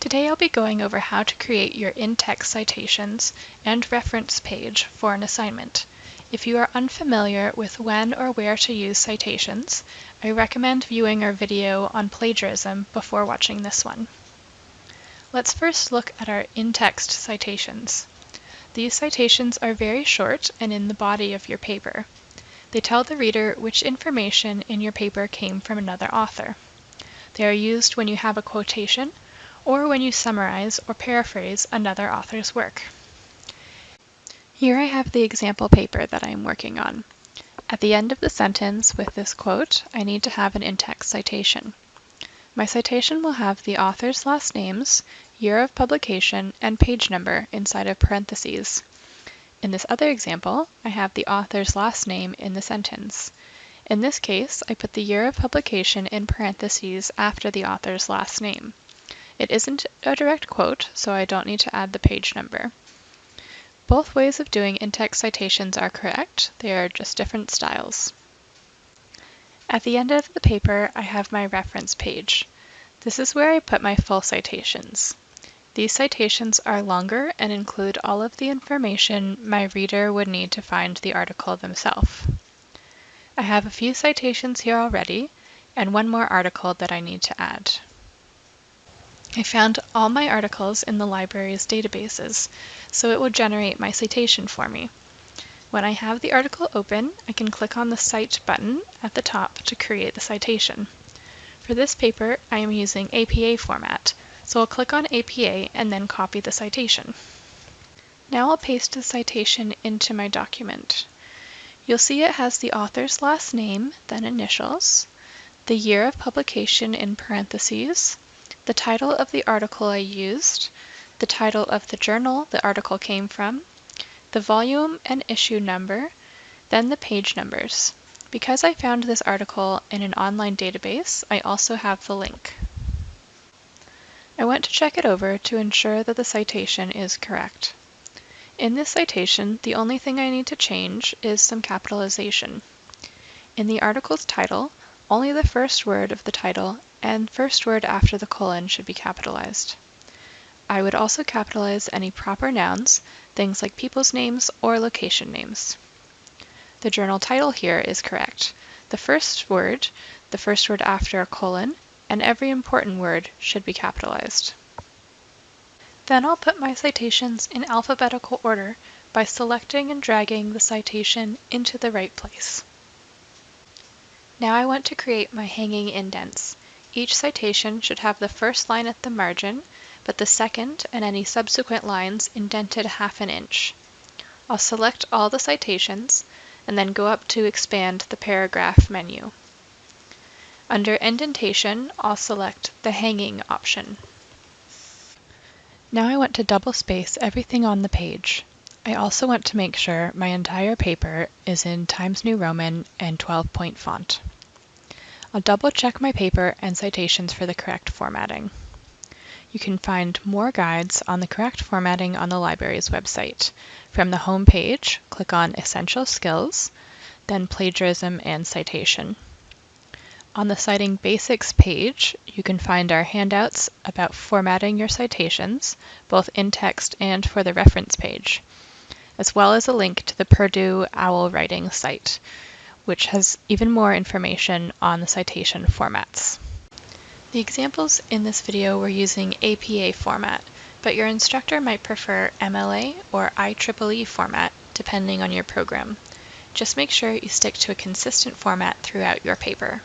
Today I'll be going over how to create your in-text citations and reference page for an assignment. If you are unfamiliar with when or where to use citations, I recommend viewing our video on plagiarism before watching this one. Let's first look at our in-text citations. These citations are very short and in the body of your paper. They tell the reader which information in your paper came from another author. They are used when you have a quotation or when you summarize or paraphrase another author's work. Here I have the example paper that I am working on. At the end of the sentence with this quote, I need to have an in-text citation. My citation will have the author's last names, year of publication, and page number inside of parentheses. In this other example, I have the author's last name in the sentence. In this case, I put the year of publication in parentheses after the author's last name. It isn't a direct quote, so I don't need to add the page number. Both ways of doing in-text citations are correct, they are just different styles. At the end of the paper, I have my reference page. This is where I put my full citations. These citations are longer and include all of the information my reader would need to find the article themselves. I have a few citations here already, and one more article that I need to add. I found all my articles in the library's databases, so it will generate my citation for me. When I have the article open, I can click on the Cite button at the top to create the citation. For this paper, I am using APA format, so I'll click on APA and then copy the citation. Now I'll paste the citation into my document. You'll see it has the author's last name, then initials, the year of publication in parentheses, the title of the article I used, the title of the journal the article came from, the volume and issue number, then the page numbers. Because I found this article in an online database, I also have the link. I went to check it over to ensure that the citation is correct. In this citation, the only thing I need to change is some capitalization. In the article's title, only the first word of the title and first word after the colon should be capitalized. I would also capitalize any proper nouns, things like people's names or location names. The journal title here is correct. The first word after a colon, and every important word should be capitalized. Then I'll put my citations in alphabetical order by selecting and dragging the citation into the right place. Now I want to create my hanging indents. Each citation should have the first line at the margin, but the second and any subsequent lines indented 1/2 inch. I'll select all the citations and then go up to expand the paragraph menu. Under indentation, I'll select the hanging option. Now I want to double space everything on the page. I also want to make sure my entire paper is in Times New Roman and 12-point font. I'll double check my paper and citations for the correct formatting. You can find more guides on the correct formatting on the library's website. From the home page, click on Essential Skills, then Plagiarism and Citation. On the Citing Basics page, you can find our handouts about formatting your citations, both in text and for the reference page, as well as a link to the Purdue OWL Writing site, which has even more information on the citation formats. The examples in this video were using APA format, but your instructor might prefer MLA or IEEE format, depending on your program. Just make sure you stick to a consistent format throughout your paper.